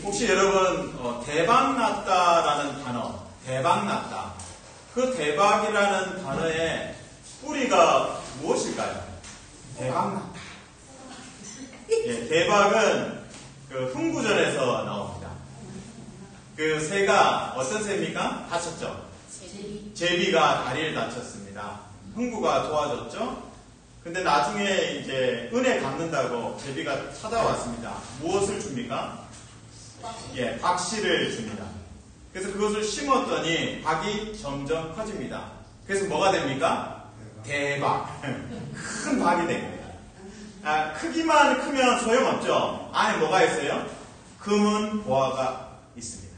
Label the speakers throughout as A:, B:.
A: 혹시 여러분 대박났다라는 단어, 대박났다. 그 대박이라는 단어의 뿌리가 무엇일까요? 대박났다. 예, 대박은 그 흥구절에서 나옵니다. 그 새가 어떤 새입니까? 다쳤죠? 제비가 다리를 다쳤습니다. 흥구가 도와줬죠? 근데 나중에 이제 은혜 갚는다고 제비가 찾아왔습니다. 무엇을 줍니까? 예, 박씨를 줍니다. 그래서 그것을 심었더니 박이 점점 커집니다. 그래서 뭐가 됩니까? 대박. 큰 박이 된 겁니다. 크기만 크면 소용없죠. 안에 뭐가 있어요? 금은 보화가 있습니다.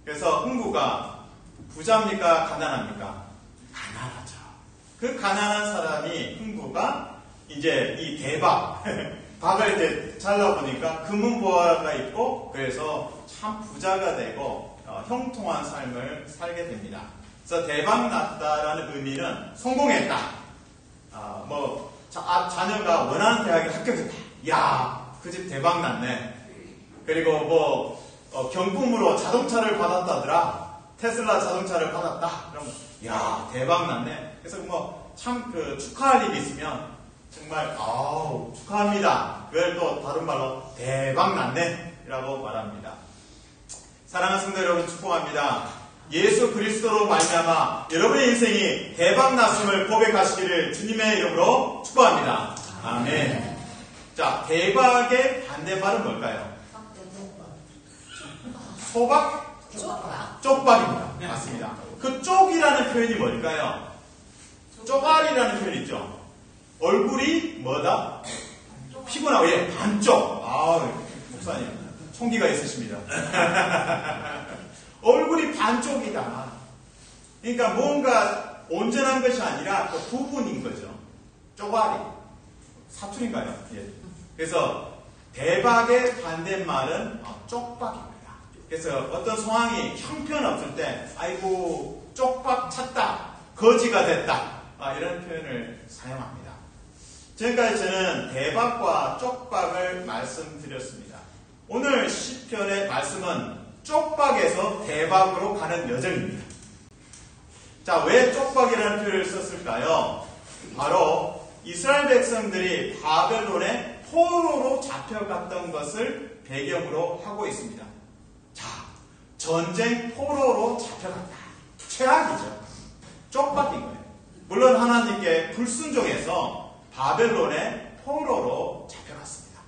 A: 그래서 흥구가 부자입니까? 가난합니까? 가난하죠. 그 가난한 사람이 흥구가 이제 이 대박 박을 이제 잘라보니까 금은 보화가 있고 그래서 참 부자가 되고 형통한 삶을 살게 됩니다. 그래서 대박났다라는 의미는 성공했다. 자녀가 원하는 대학에 합격했다. 야, 그 집 대박났네. 그리고 경품으로 자동차를 받았다더라. 테슬라 자동차를 받았다. 그러면 야, 대박났네. 그래서 참 축하할 일이 있으면 정말 축하합니다. 그걸 또 다른 말로 대박났네 라고 말합니다. 사랑하는 성도 여러분, 축복합니다. 예수 그리스도로 말미암아 여러분의 인생이 대박났음을 고백하시기를 주님의 이름으로 축복합니다. 아멘. 자, 대박의 반대말은 뭘까요? 소박? 쪽박입니다. 맞습니다. 그 쪽이라는 표현이 뭘까요? 쪼가리라는 표현이 있죠. 얼굴이 뭐다? 피곤하고, 예, 반쪽. 목사님, 총기가 있으십니다. 얼굴이 반쪽이다. 그러니까 뭔가 온전한 것이 아니라 그 부분인 거죠. 쪼가리. 사투리인가요? 예. 그래서 대박의 반대말은 쪽박입니다. 그래서 어떤 상황이 형편없을 때, 아이고, 쪽박 찼다. 거지가 됐다. 이런 표현을 사용합니다. 지금까지 저는 대박과 쪽박을 말씀드렸습니다. 오늘 시편의 말씀은 쪽박에서 대박으로 가는 여정입니다. 자, 왜 쪽박이라는 표현을 썼을까요? 바로 이스라엘 백성들이 바벨론의 포로로 잡혀갔던 것을 배경으로 하고 있습니다. 자, 전쟁 포로로 잡혀갔다. 최악이죠. 쪽박인 거예요. 물론 하나님께 불순종해서 바벨론의 포로로 잡혀갔습니다.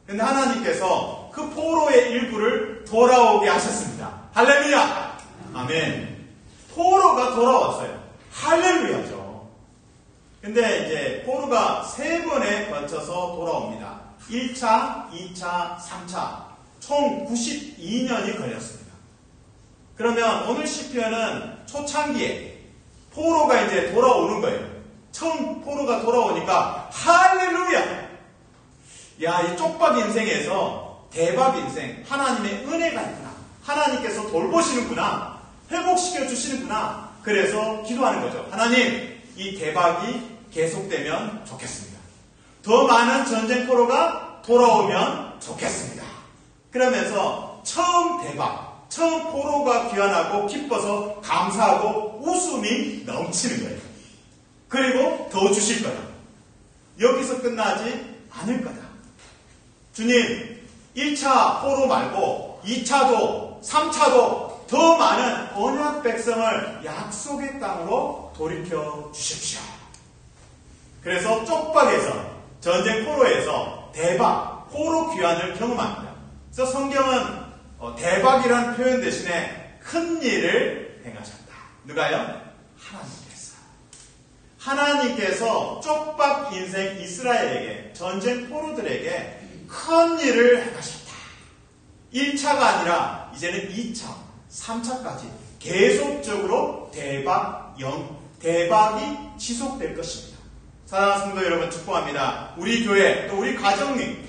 A: 그런데 하나님께서 그 포로의 일부를 돌아오게 하셨습니다. 할렐루야! 아멘. 포로가 돌아왔어요. 할렐루야죠. 근데 이제 포로가 3번에 걸쳐서 돌아옵니다. 1차, 2차, 3차. 총 92년이 걸렸습니다. 그러면 오늘 시편은 초창기에 포로가 이제 돌아오는 거예요. 처음 포로가 돌아오니까 할렐루야! 야, 이 쪽박 인생에서 대박 인생, 하나님의 은혜가 있구나. 하나님께서 돌보시는구나. 회복시켜 주시는구나. 그래서 기도하는 거죠. 하나님, 이 대박이 계속되면 좋겠습니다. 더 많은 전쟁 포로가 돌아오면 좋겠습니다. 그러면서 처음 대박, 처음 포로가 귀환하고 기뻐서 감사하고 웃음이 넘치는 거예요. 그리고 더 주실 거다. 여기서 끝나지 않을 거다. 주님, 1차 포로 말고 2차도 3차도 더 많은 언약 백성을 약속의 땅으로 돌이켜 주십시오. 그래서 쪽박에서 전쟁 포로에서 대박, 포로 귀환을 경험합니다. 그래서 성경은 대박이라는 표현 대신에 큰 일을 행하셨다. 누가요? 하나님께서 쪽박 인생 이스라엘에게, 전쟁 포로들에게 큰 일을 행하셨다. 1차가 아니라 이제는 2차, 3차까지 계속적으로 대박이 지속될 것입니다. 사랑하는 성도 여러분, 축복합니다. 우리 교회, 또 우리 가정이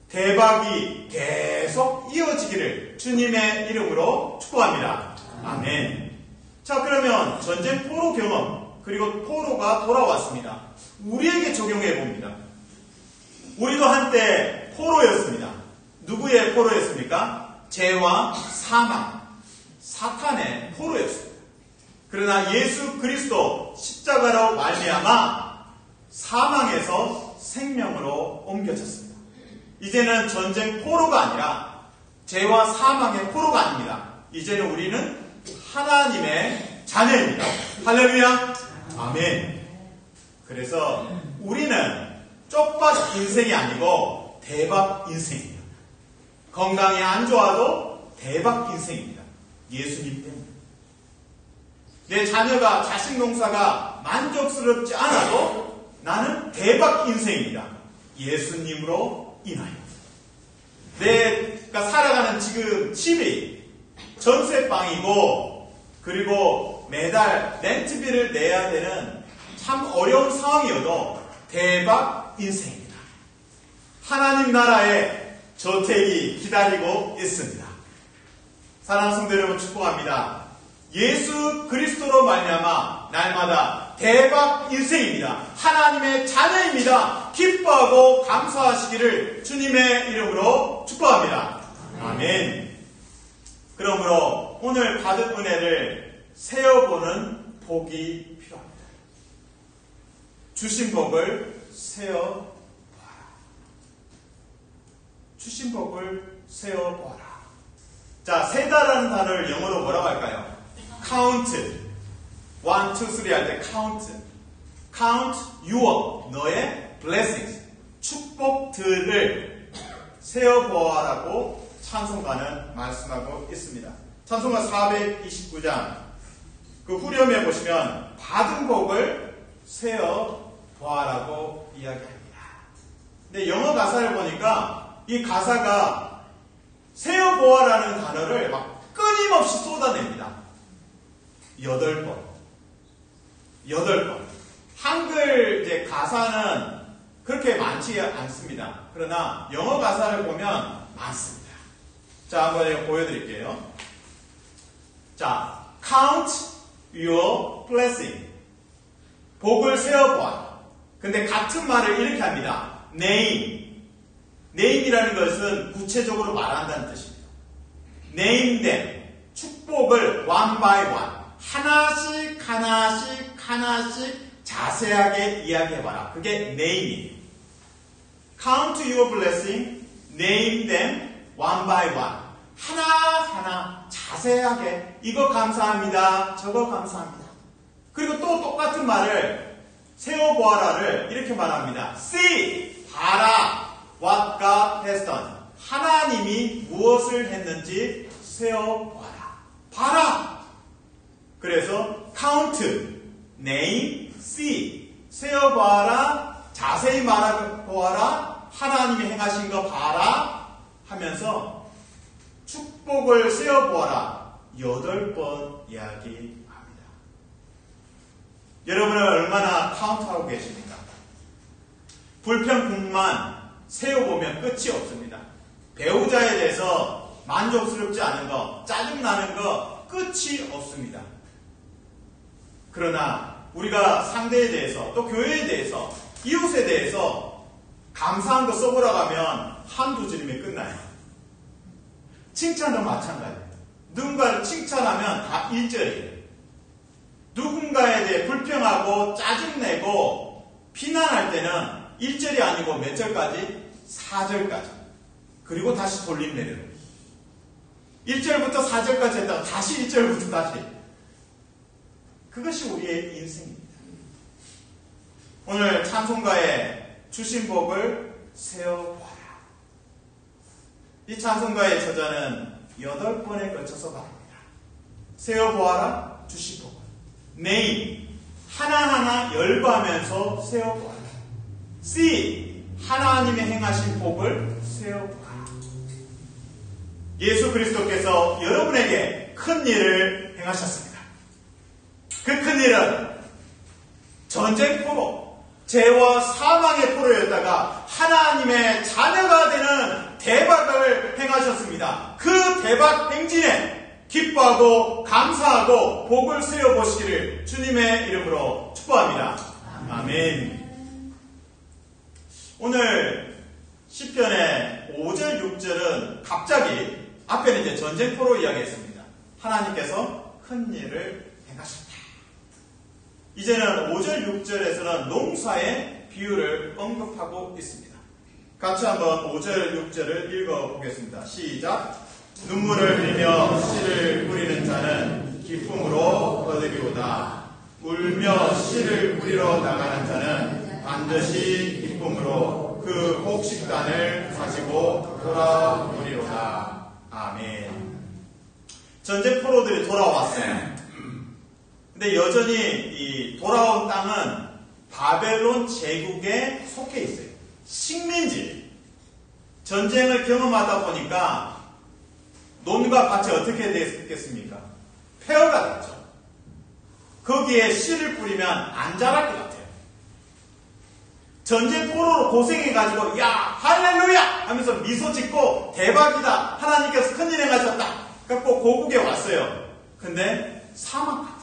A: 대박이 계속 이어지기를 주님의 이름으로 축복합니다. 아멘. 자, 그러면 전쟁 포로 경험, 그리고 포로가 돌아왔습니다. 우리에게 적용해 봅니다. 우리도 한때 포로였습니다. 누구의 포로였습니까? 죄와 사망, 사탄의 포로였습니다. 그러나 예수 그리스도 십자가로 말미암아 사망에서 생명으로 옮겨졌습니다. 이제는 전쟁 포로가 아니라 죄와 사망의 포로가 아닙니다. 이제는 우리는 하나님의 자녀입니다. 할렐루야. 아멘. 그래서 우리는 쪽박 인생이 아니고 대박 인생입니다. 건강이 안 좋아도 대박 인생입니다. 예수님 때문에. 내 자녀가 자식 농사가 만족스럽지 않아도 나는 대박 인생입니다. 예수님으로 인하여. 내가 살아가는 지금 집이 전세방이고 그리고 매달 렌트비를 내야 되는 참 어려운 상황이어도 대박 인생입니다. 하나님 나라의 저택이 기다리고 있습니다. 사랑하는 성도 여러분 축복합니다. 예수 그리스도로 말미암아 날마다 대박 인생입니다. 하나님의 자녀입니다. 기뻐하고 감사하시기를 주님의 이름으로 축복합니다. 아멘. 그러므로 오늘 받은 은혜를 세어보는 복이 필요합니다. 주신 복을 세어보아라. 주신 복을 세어보아라. 자, 세다라는 단어를 영어로 뭐라고 할까요? count. 1, 2, 3 할 때 count. count your, 너의 blessings, 축복들을 세어보아라고 찬송가는 말씀하고 있습니다. 찬송가 429장 그 후렴에 보시면 받은 복을 세어보아라고 이야기합니다. 근데 영어 가사를 보니까 이 가사가 세어보아라는 단어를 막 끊임없이 쏟아냅니다. 8번. 한글 이제 가사는 그렇게 많지 않습니다. 그러나 영어 가사를 보면 많습니다. 자, 한번 제가 보여드릴게요. 자, count your blessing. 복을 세어보아. 근데 같은 말을 이렇게 합니다. name. name이라는 것은 구체적으로 말한다는 뜻입니다. name them. 축복을 one by one. 하나씩 자세하게 이야기해봐라. 그게 name이에요. Count your blessing, name them one by one. 하나하나 자세하게 이거 감사합니다. 저거 감사합니다. 그리고 또 똑같은 말을 세어보아라를 이렇게 말합니다. See, 봐라. What God has done. 하나님이 무엇을 했는지 세어보아라. 봐라. 그래서 count, name, see. 세어보아라. 자세히 말해보아라. 하나님이 행하신 거 봐라. 하면서 축복을 세어보아라. 8번 이야기합니다. 여러분은 얼마나 카운트하고 계십니까? 불평뿐만 세어보면 끝이 없습니다. 배우자에 대해서 만족스럽지 않은 거, 짜증나는 거 끝이 없습니다. 그러나 우리가 상대에 대해서 또 교회에 대해서 이웃에 대해서 감사한 거 써보라고 하면 한두 줄이면 끝나요. 칭찬도 마찬가지예요. 누군가를 칭찬하면 다 1절이에요. 누군가에 대해 불평하고 짜증내고 비난할 때는 1절이 아니고 몇 절까지? 4절까지. 그리고 다시 돌림 내려요. 1절부터 4절까지 했다가 다시 1절부터 다시. 그것이 우리의 인생입니다. 오늘 찬송가에 주신 복을 세어보아라. 이 찬송가의 저자는 8번에 걸쳐서 말합니다. 세어보아라, 주신 복을. name, 하나하나 열거하면서 세어보아라. see, 하나님의 행하신 복을 세어보아라. 예수 그리스도께서 여러분에게 큰 일을 행하셨습니다. 그 큰 일은 전쟁 포로, 죄와 사망의 포로였다가 하나님의 자녀가 되는 대박을 행하셨습니다. 그 대박 행진에 기뻐하고 감사하고 복을 세어보시기를 주님의 이름으로 축복합니다. 아멘. 오늘 시편의 5절, 6절은 갑자기 앞에는 이제 전쟁포로 이야기했습니다. 하나님께서 큰 일을 행하셨다. 이제는 5절, 6절에서는 농사의 비유를 언급하고 있습니다. 같이 한번 5절, 6절을 읽어보겠습니다. 시작. 눈물을 흘리며 씨를 뿌리는 자는 기쁨으로 얻으리로다. 울며 씨를 뿌리러 나가는 자는 반드시 기쁨으로 그 곡식단을 가지고 돌아오리로다. 아멘. 전쟁포로들이 돌아왔어요. 근데 여전히 이 돌아온 땅은 바벨론 제국에 속해 있어요. 식민지. 전쟁을 경험하다 보니까 논과 밭이 어떻게 됐겠습니까? 폐허가 됐죠. 거기에 씨를 뿌리면 안 자랄 것 같아요. 전쟁포로로 고생해가지고 야 할렐루야 하면서 미소 짓고 대박이다. 하나님께서 큰일 행하셨다. 그래서 고국에 왔어요. 근데 사막 같아요.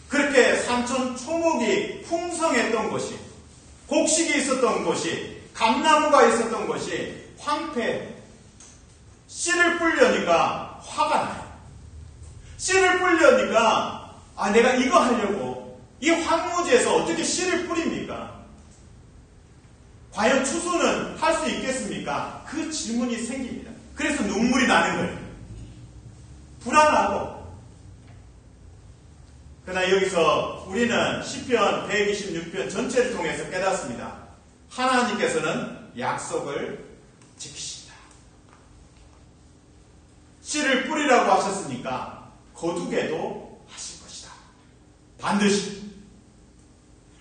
A: 그렇게 산천 초목이 풍성했던 곳이, 곡식이 있었던 곳이, 감나무가 있었던 곳이 황폐. 씨를 뿌리려니까 화가 나요. 씨를 뿌리려니까 내가 이거 하려고 이 황무지에서 어떻게 씨를 뿌립니까? 과연 추수는 할 수 있겠습니까? 그 질문이 생깁니다. 그래서 눈물이 나는 거예요. 불안하고. 그러나 여기서 우리는 시편 126편 전체를 통해서 깨닫습니다. 하나님께서는 약속을 지키신다. 씨를 뿌리라고 하셨으니까 거두게도 하실 것이다. 반드시.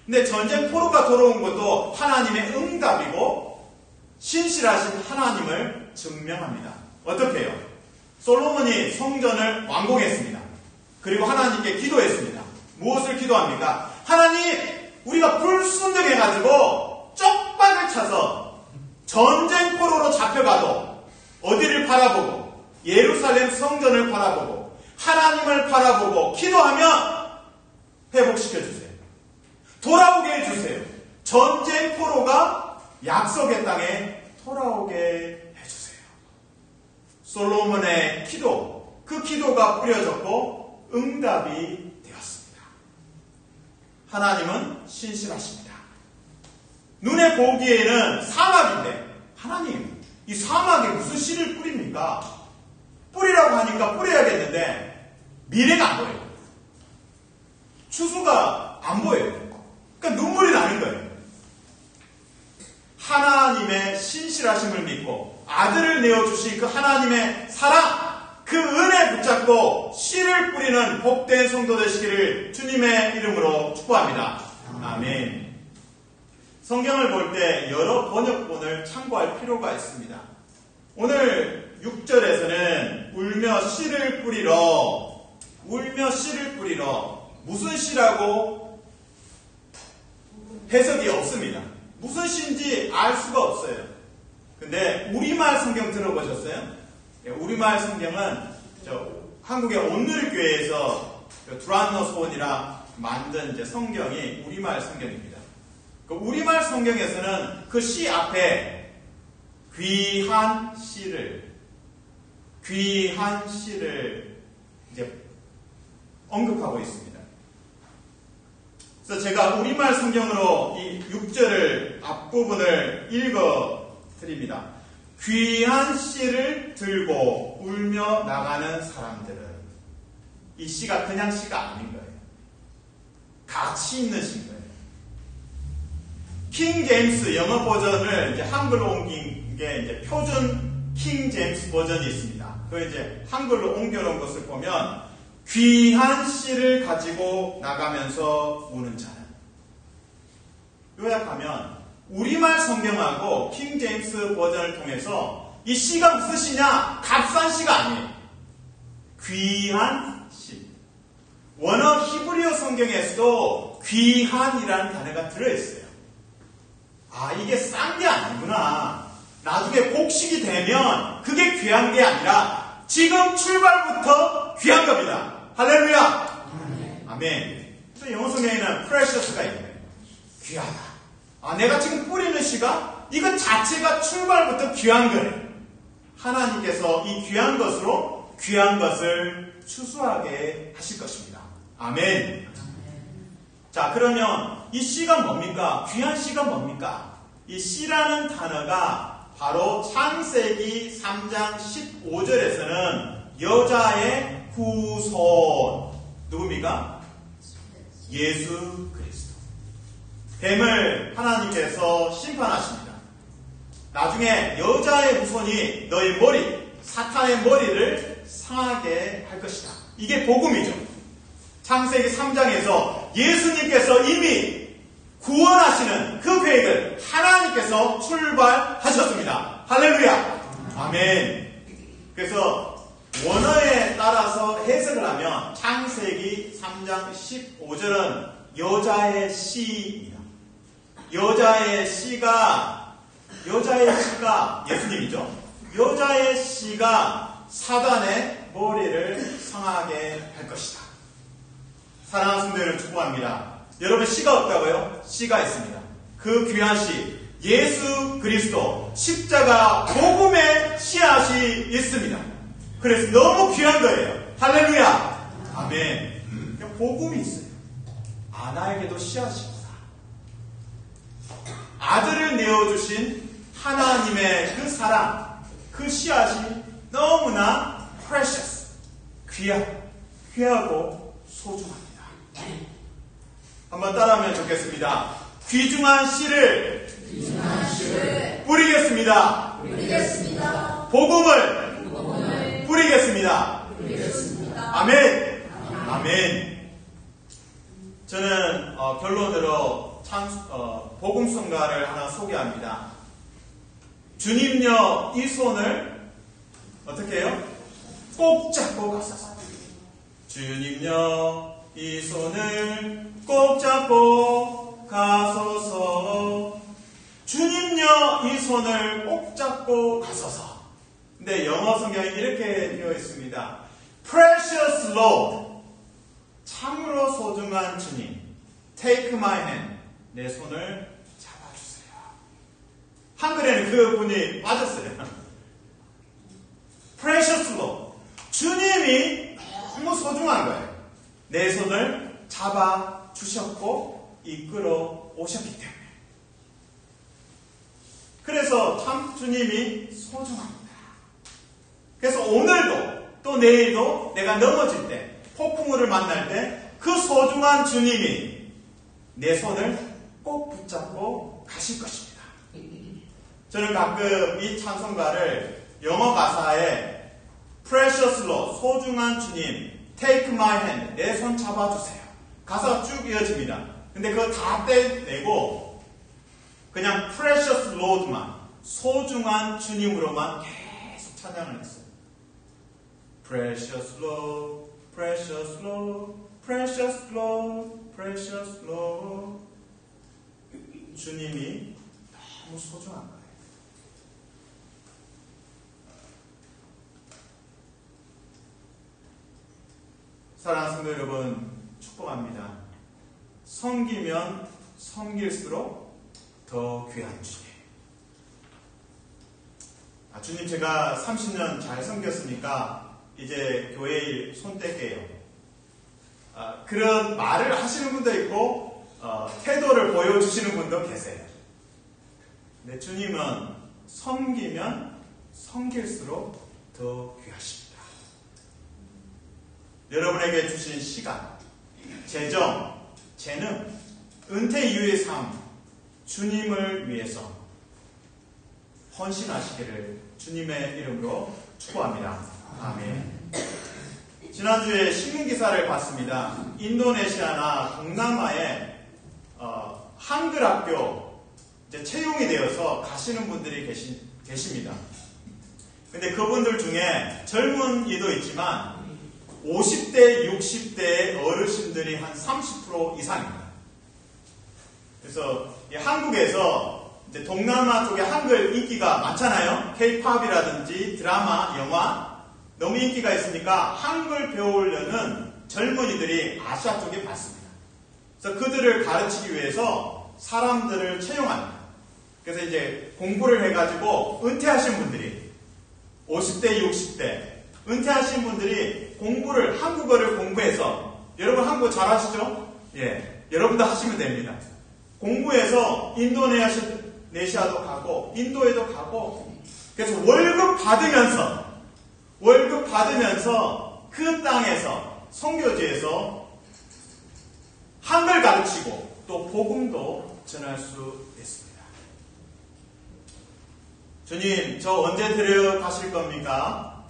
A: 근데 전쟁포로가 돌아온 것도 하나님의 응답이고 신실하신 하나님을 증명합니다. 어떻게 해요? 솔로몬이 성전을 완공했습니다. 그리고 하나님께 기도했습니다. 무엇을 기도합니까? 하나님, 우리가 불순종해가지고 쪽박을 차서 전쟁포로로 잡혀가도 어디를 바라보고 예루살렘 성전을 바라보고 하나님을 바라보고 기도하면 회복시켜주세요. 돌아오게 해주세요. 전쟁포로가 약속의 땅에 돌아오게 해주세요. 솔로몬의 기도, 그 기도가 뿌려졌고 응답이 되었습니다. 하나님은 신실하십니다. 눈에 보기에는 사막인데 하나님, 이 사막에 무슨 씨를 뿌립니까? 뿌리라고 하니까 뿌려야겠는데 미래가 안 보여요. 추수가 안 보여요. 그러니까 눈물이 나는 거예요. 하나님의 신실하심을 믿고 아들을 내어주신 그 하나님의 사랑, 그 은혜 붙잡고 씨를 뿌리는 복된 성도 되시기를 주님의 이름으로 축복합니다. 아멘. 성경을 볼 때 여러 번역본을 참고할 필요가 있습니다. 오늘 6절에서는 울며 씨를 뿌리러, 울며 씨를 뿌리러, 무슨 씨라고 해석이 없습니다. 무슨 씨인지 알 수가 없어요. 근데 우리말 성경 들어보셨어요? 우리말 성경은 한국의 온누리교회에서 두란노스본이라 만든 이제 성경이 우리말 성경입니다. 그 우리말 성경에서는 그 시 앞에 귀한 씨를 이제 언급하고 있습니다. 그래서 제가 우리말 성경으로 이 6절을 앞부분을 읽어 드립니다. 귀한 씨를 들고 울며 나가는 사람들은, 이 씨가 그냥 씨가 아닌 거예요. 가치 있는 씨인 거예요. 킹 제임스 영어 버전을 이제 한글로 옮긴 게 이제 표준 킹 제임스 버전이 있습니다. 그 이제 한글로 옮겨놓은 것을 보면 귀한 씨를 가지고 나가면서 우는 자는, 요약하면 우리말 성경하고 킹 제임스 버전을 통해서 이 씨가 무슨 씨냐? 값싼 씨가 아니에요. 귀한 씨. 원어 히브리어 성경에서도 귀한이라는 단어가 들어있어요. 이게 싼 게 아니구나. 나중에 곡식이 되면 그게 귀한 게 아니라 지금 출발부터 귀한 겁니다. 할렐루야. 아멘. 또 영어 성경에는 precious가 있네요. 귀하다. 내가 지금 뿌리는 씨가 이것 자체가 출발부터 귀한 거예요. 하나님께서 이 귀한 것으로 귀한 것을 추수하게 하실 것입니다. 아멘. 자, 그러면 이 씨가 뭡니까? 귀한 씨가 뭡니까? 이 씨라는 단어가 바로 창세기 3장 15절에서는 여자의 후손, 누굽니까? 예수 그리스도. 뱀을 하나님께서 심판하십니다. 나중에 여자의 후손이 너의 머리, 사탄의 머리를 상하게 할 것이다. 이게 복음이죠. 창세기 3장에서 예수님께서 이미 구원하시는 그 계획을 하나님께서 출발하셨습니다. 할렐루야. 아멘. 그래서 원어에 따라서 해석을 하면 창세기 3장 15절은 여자의 씨입니다. 여자의 씨가 예수님이죠. 여자의 씨가 사단의 머리를 상하게 할 것이다. 사랑하는 성도들을 축복합니다. 여러분, 씨가 없다고요? 씨가 있습니다. 그 귀한 씨, 예수 그리스도 십자가 복음의 씨앗이 있습니다. 그래서 너무 귀한 거예요. 할렐루야. 아멘. 복음이 있어요. 나에게도 씨앗이 있다. 아들을 내어주신 하나님의 그 사랑, 그 씨앗이 너무나 precious, 귀하고 소중합니다. 한번 따라하면 좋겠습니다. 귀중한 씨를 뿌리겠습니다. 복음을 뿌리겠습니다. 아멘. 아멘. 저는 결론으로 복음성가를 하나 소개합니다. 주님여 이 손을 어떻게 해요? 꼭 잡고 가소서. 주님여 이 손을 꼭 잡고 가소서. 주님여 이 손을 꼭 잡고 가소서. 근데 영어 성경에 이렇게 되어 있습니다. Precious Lord, 참으로 소중한 주님, Take my hand, 내 손을 잡아주세요. 한글에는 그 분이 빠졌어요. Precious Lord, 주님이 너무 소중한 거예요. 내 손을 잡아주셨고 이끌어 오셨기 때문에. 그래서 참 주님이 소중합니다. 그래서 오늘도 또 내일도 내가 넘어질 때, 폭풍우를 만날 때 그 소중한 주님이 내 손을 꼭 붙잡고 가실 것입니다. 저는 가끔 이 찬송가를 영어 가사에 Precious Lord, 소중한 주님, Take my hand, 내 손 잡아주세요. 가사가 쭉 이어집니다. 근데 그거 다 떼내고 그냥 Precious Lord만, 소중한 주님으로만 계속 찬양을 했어요. Precious Lord, Precious Lord, Precious Lord, Precious Lord. 주님이 너무 소중한 거예요. 사랑하는 성도 여러분, 축복합니다. 섬기면 섬길수록 더 귀한 주님. 주님, 제가 30년 잘 섬겼으니까 이제 교회 일 손 뗄게요. 그런 말을 하시는 분도 있고 태도를 보여주시는 분도 계세요. 근데 주님은 섬기면 섬길수록 더 귀하십니다. 여러분에게 주신 시간, 재정, 재능, 은퇴 이후의 삶, 주님을 위해서 헌신하시기를 주님의 이름으로 축복합니다. 아멘. 지난주에 신문기사를 봤습니다. 인도네시아나 동남아에 한글 학교 이제 채용이 되어서 가시는 분들이 계십니다. 근데 그분들 중에 젊은이도 있지만 50대, 60대의 어르신들이 한 30% 이상입니다. 그래서 한국에서 이제 동남아 쪽에 한글 인기가 많잖아요. K-팝이라든지 드라마, 영화 너무 인기가 있으니까 한글 배우려는 젊은이들이 아시아 쪽에 많습니다. 그래서 그들을 가르치기 위해서 사람들을 채용합니다. 그래서 이제 공부를 해가지고 은퇴하신 분들이 50대, 60대 은퇴하신 분들이 한국어를 공부해서, 여러분 한국어 잘하시죠? 예, 여러분도 하시면 됩니다. 공부해서 인도네시아도 가고 인도에도 가고, 그래서 월급 받으면서 그 땅에서 선교지에서 한글 가르치고 또 복음도 전할 수 있습니다. 주님, 저 언제 데려가실 겁니까?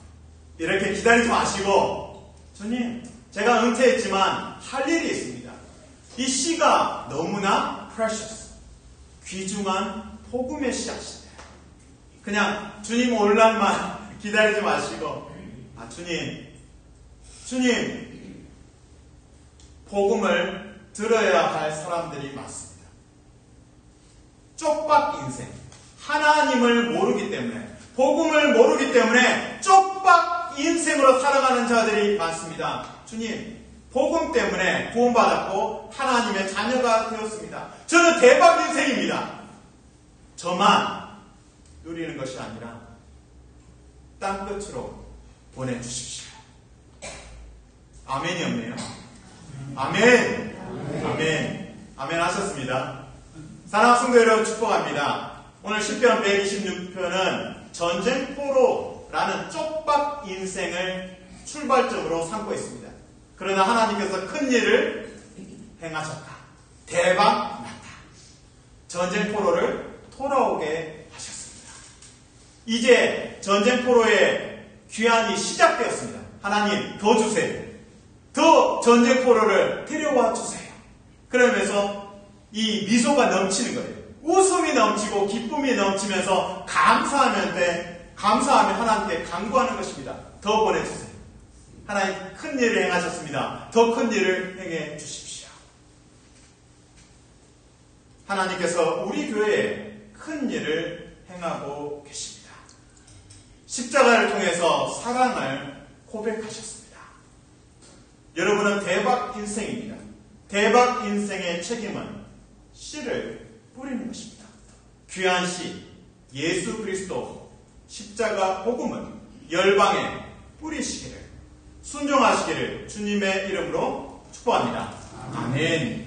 A: 이렇게 기다리지 마시고, 주님, 제가 은퇴했지만 할 일이 있습니다. 이 씨가 너무나 precious, 귀중한 복음의 씨앗인데, 그냥 주님 올 날만 기다리지 마시고, 주님, 복음을 들어야 할 사람들이 많습니다. 쪽박 인생, 하나님을 모르기 때문에, 복음을 모르기 때문에 쪽박 인생으로 살아가는 자들이 많습니다. 주님, 복음 때문에 구원받았고 하나님의 자녀가 되었습니다. 저는 대박 인생입니다. 저만 누리는 것이 아니라 땅끝으로 보내주십시오. 아멘이 없네요. 아멘. 아멘. 아멘 하셨습니다. 사랑하는 성도 여러분, 축복합니다. 오늘 시편 126편은 전쟁포로라는 쪽박 인생을 출발점으로 삼고 있습니다. 그러나 하나님께서 큰 일을 행하셨다. 대박 났다. 전쟁포로를 돌아오게 하셨습니다. 이제 전쟁포로의 귀환이 시작되었습니다. 하나님, 더 주세요. 더 전쟁포로를 데려와 주세요. 그러면서 이 미소가 넘치는 거예요. 웃음이 넘치고 기쁨이 넘치면서 감사하며 하나님께 간구하는 것입니다. 더 보내주세요. 하나님 큰 일을 행하셨습니다. 더 큰 일을 행해 주십시오. 하나님께서 우리 교회에 큰 일을 행하고 계십니다. 십자가를 통해서 사랑을 고백하셨습니다. 여러분은 대박 인생입니다. 대박 인생의 책임은 씨를 뿌리는 것입니다. 귀한 씨, 예수 그리스도 십자가 복음을 열방에 뿌리시기를, 순종하시기를 주님의 이름으로 축복합니다. 아멘.